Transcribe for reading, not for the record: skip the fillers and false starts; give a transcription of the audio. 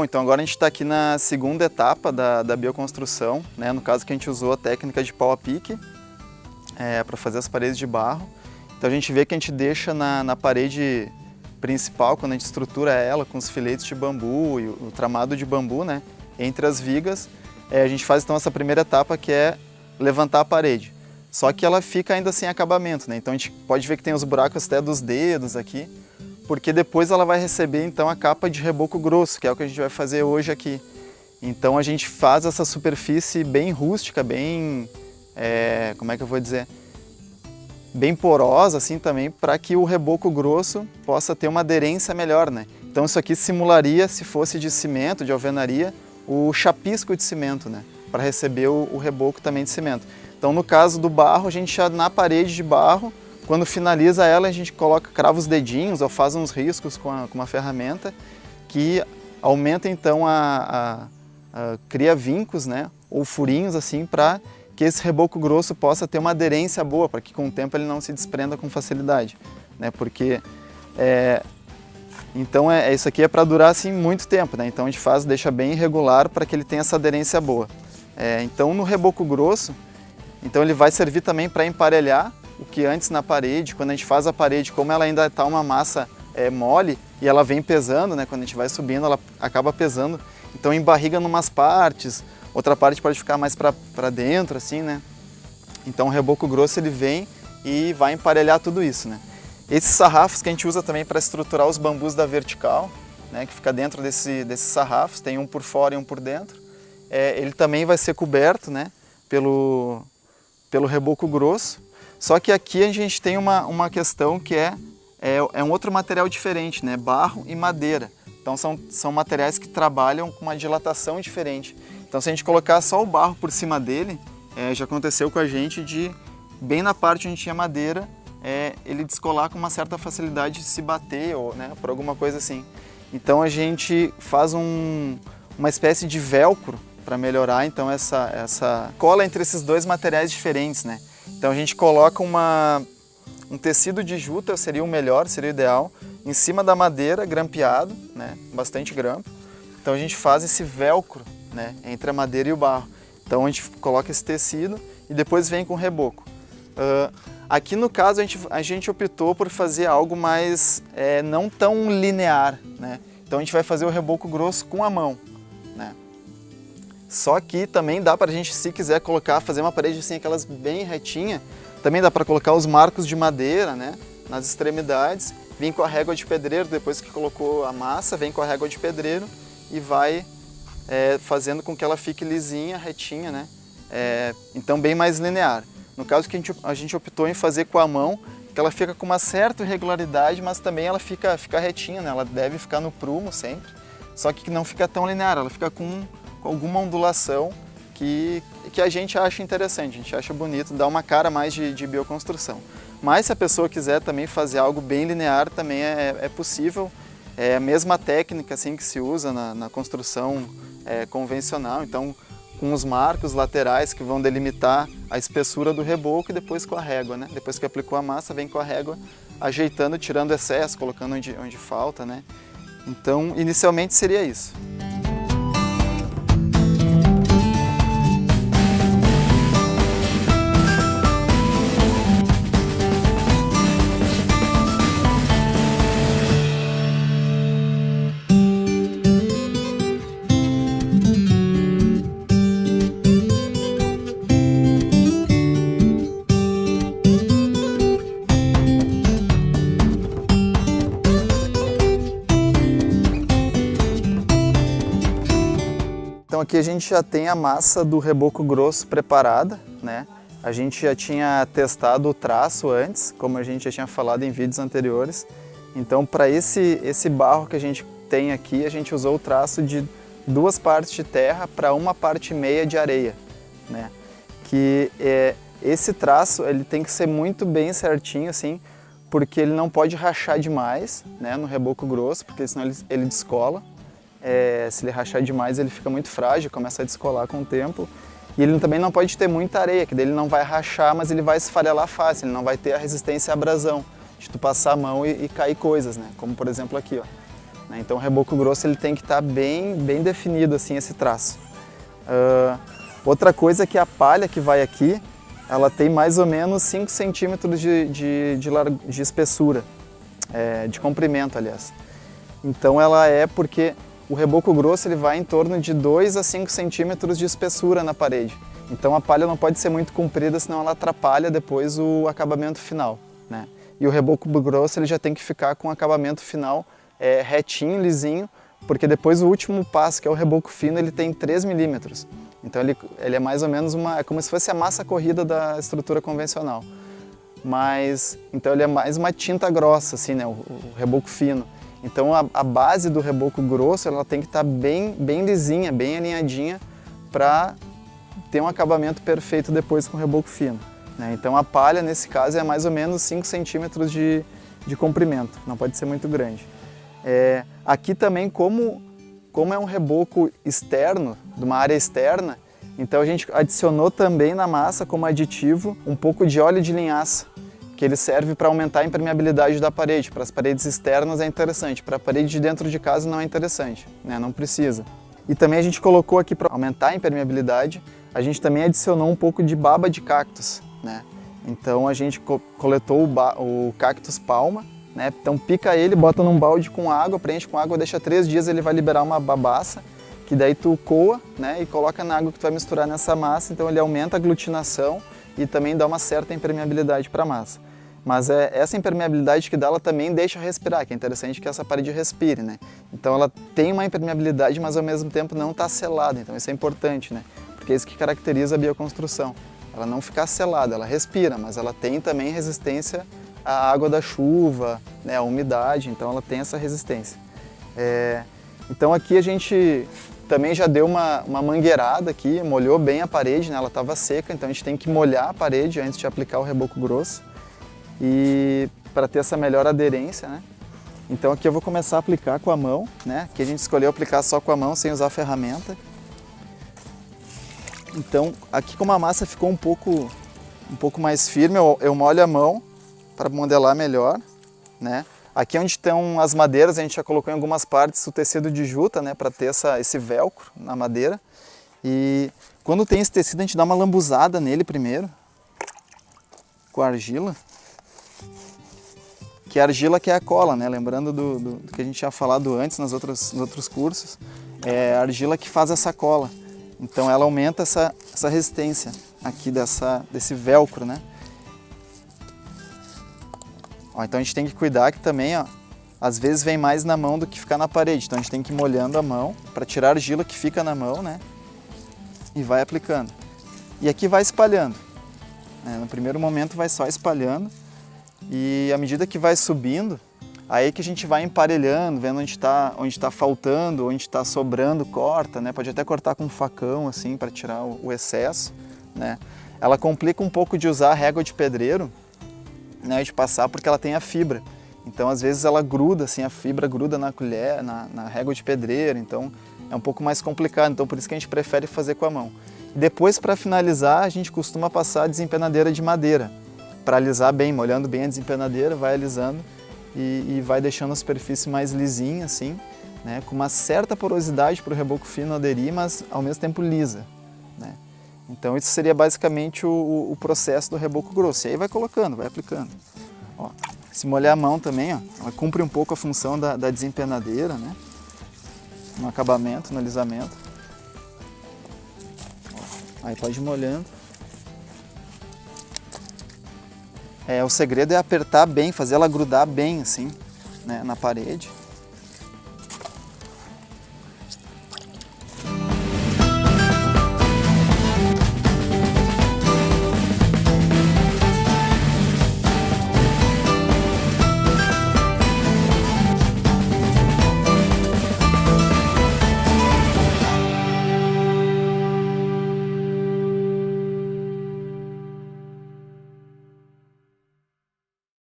então agora a gente está aqui na segunda etapa da bioconstrução, né? No caso que a gente usou a técnica de pau a pique para fazer as paredes de barro. Então a gente vê que a gente deixa na parede principal, quando a gente estrutura ela com os filetes de bambu e o tramado de bambu, né? Entre as vigas, a gente faz então essa primeira etapa que é levantar a parede. Só que ela fica ainda sem acabamento, né? Então a gente pode ver que tem os buracos até dos dedos aqui, porque depois ela vai receber então a capa de reboco grosso, que é o que a gente vai fazer hoje aqui. Então a gente faz essa superfície bem rústica, bem, como é que eu vou dizer, bem porosa assim também, para que o reboco grosso possa ter uma aderência melhor, né? Então isso aqui simularia, se fosse de cimento, de alvenaria, o chapisco de cimento, né? Para receber o reboco também de cimento. Então no caso do barro, a gente já na parede de barro, quando finaliza ela, a gente crava os dedinhos ou faz uns riscos com uma ferramenta que aumenta então cria vincos, né? Ou furinhos assim, para que esse reboco grosso possa ter uma aderência boa, para que com o tempo ele não se desprenda com facilidade, né? Porque então isso aqui é para durar assim muito tempo, né? Então a gente deixa bem irregular para que ele tenha essa aderência boa. Então no reboco grosso, então ele vai servir também para emparelhar o que antes na parede, quando a gente faz a parede, como ela ainda está uma massa mole e ela vem pesando, né? Quando a gente vai subindo ela acaba pesando, então embarriga numas partes, outra parte pode ficar mais para dentro assim, né? Então o reboco grosso ele vem e vai emparelhar tudo isso, né? Esses sarrafos que a gente usa também para estruturar os bambus da vertical, né? Que fica dentro desses sarrafos, tem um por fora e um por dentro, ele também vai ser coberto, né? Pelo reboco grosso. Só que aqui a gente tem uma questão que é um outro material diferente, né? Barro e madeira. Então são materiais que trabalham com uma dilatação diferente. Então se a gente colocar só o barro por cima dele, já aconteceu com a gente de, bem na parte onde tinha madeira, ele descolar com uma certa facilidade de se bater ou, né, por alguma coisa assim. Então a gente faz uma espécie de velcro para melhorar então essa cola entre esses dois materiais diferentes, né? Então a gente coloca um tecido de juta, seria o melhor, seria o ideal, em cima da madeira, grampeado, né? Bastante grampo. Então a gente faz esse velcro, né? Entre a madeira e o barro. Então a gente coloca esse tecido e depois vem com o reboco. Aqui no caso a gente optou por fazer algo mais não tão linear, né? Então a gente vai fazer o reboco grosso com a mão, né? Só que também dá para a gente, se quiser fazer uma parede assim, aquelas bem retinha, também dá para colocar os marcos de madeira, né, nas extremidades, vir com a régua de pedreiro, depois que colocou a massa, vem com a régua de pedreiro e vai fazendo com que ela fique lisinha, retinha, né, então bem mais linear. No caso que a gente optou em fazer com a mão, que ela fica com uma certa irregularidade, mas também ela fica retinha, né, ela deve ficar no prumo sempre, só que não fica tão linear, ela fica com alguma ondulação que a gente acha interessante, a gente acha bonito, dá uma cara mais de bioconstrução. Mas se a pessoa quiser também fazer algo bem linear, também é possível. É a mesma técnica assim, que se usa na construção convencional, então com os marcos laterais que vão delimitar a espessura do reboco e depois com a régua, né? Depois que aplicou a massa, vem com a régua ajeitando, tirando excesso, colocando onde falta, né? Então, inicialmente seria isso. Então aqui a gente já tem a massa do reboco grosso preparada, né? A gente já tinha testado o traço antes, como a gente já tinha falado em vídeos anteriores. Então para esse barro que a gente tem aqui, a gente usou o traço de 2 partes de terra para 1 parte e meia de areia, né? Que esse traço ele tem que ser muito bem certinho assim, porque ele não pode rachar demais, né, no reboco grosso, porque senão ele descola. Se ele rachar demais ele fica muito frágil, começa a descolar com o tempo. E ele também não pode ter muita areia, que daí ele não vai rachar, mas ele vai esfarelar fácil, ele não vai ter a resistência à abrasão, de tu passar a mão e cair coisas, né? Como por exemplo aqui, ó. né? Então o reboco grosso ele tem que estar bem definido assim, esse traço. Outra coisa é que a palha que vai aqui, ela tem mais ou menos 5 centímetros de espessura, de comprimento, aliás. Então ela é porque o reboco grosso ele vai em torno de 2 a 5 centímetros de espessura na parede. Então a palha não pode ser muito comprida, senão ela atrapalha depois o acabamento final, né? E o reboco grosso ele já tem que ficar com o acabamento final retinho, lisinho, porque depois o último passo, que é o reboco fino, ele tem 3 milímetros. Então ele é mais ou menos é como se fosse a massa corrida da estrutura convencional. Então ele é mais uma tinta grossa, assim, né? O reboco fino. Então a base do reboco grosso ela tem que estar bem lisinha, bem alinhadinha, para ter um acabamento perfeito depois com o reboco fino, né? Então a palha nesse caso é mais ou menos 5 centímetros de comprimento, não pode ser muito grande. Aqui também, como é um reboco externo, de uma área externa, então a gente adicionou também na massa como aditivo um pouco de óleo de linhaça, que ele serve para aumentar a impermeabilidade da parede. Para as paredes externas é interessante, para a parede de dentro de casa não é interessante, né? Não precisa. E também a gente colocou aqui para aumentar a impermeabilidade, a gente também adicionou um pouco de baba de cactus, né? Então a gente coletou o cactus palma, né? Então pica ele, bota num balde com água, preenche com água, deixa 3 dias, ele vai liberar uma babaça, que daí tu coa, né? E coloca na água que tu vai misturar nessa massa, então ele aumenta a aglutinação e também dá uma certa impermeabilidade para a massa. Mas essa impermeabilidade que dá, ela também deixa respirar, que é interessante que essa parede respire, né? Então ela tem uma impermeabilidade, mas ao mesmo tempo não está selada, então isso é importante, né? Porque é isso que caracteriza a bioconstrução. Ela não fica selada, ela respira, mas ela tem também resistência à água da chuva, né? À umidade, então ela tem essa resistência. Então aqui a gente também já deu uma mangueirada aqui, molhou bem a parede, né? Ela estava seca, então a gente tem que molhar a parede antes de aplicar o reboco grosso, e para ter essa melhor aderência, né? Então aqui eu vou começar a aplicar com a mão, né? Aqui a gente escolheu aplicar só com a mão, sem usar a ferramenta. Então aqui como a massa ficou um pouco mais firme, eu molho a mão para modelar melhor, né? Aqui onde estão as madeiras, a gente já colocou em algumas partes o tecido de juta, né? Para ter esse velcro na madeira. E quando tem esse tecido, a gente dá uma lambuzada nele primeiro, com a argila. Que a argila que é a cola, né? Lembrando do que a gente tinha falado antes nos outros cursos, é a argila que faz essa cola. Então ela aumenta essa resistência aqui desse velcro, né? Então a gente tem que cuidar que também, às vezes vem mais na mão do que ficar na parede. Então a gente tem que ir molhando a mão para tirar a argila que fica na mão, né? E vai aplicando. E aqui vai espalhando, né? No primeiro momento vai só espalhando. E à medida que vai subindo, aí que a gente vai emparelhando, vendo onde está faltando, onde está sobrando, corta, né? Pode até cortar com um facão assim para tirar o excesso, né? Ela complica um pouco de usar a régua de pedreiro, né? De passar, porque ela tem a fibra. Então às vezes ela gruda, assim, a fibra gruda na colher, na régua de pedreiro, então é um pouco mais complicado. Então por isso que a gente prefere fazer com a mão. Depois, para finalizar, a gente costuma passar a desempenadeira de madeira, para alisar bem, molhando bem a desempenadeira, vai alisando e vai deixando a superfície mais lisinha, assim, né? Com uma certa porosidade para o reboco fino aderir, mas ao mesmo tempo lisa, né? Então isso seria basicamente o processo do reboco grosso. E aí vai colocando, vai aplicando. Ó, se molhar a mão também, ó, ela cumpre um pouco a função da desempenadeira, né? No acabamento, no alisamento. Ó, aí pode ir molhando. O segredo é apertar bem, fazer ela grudar bem assim, né, na parede.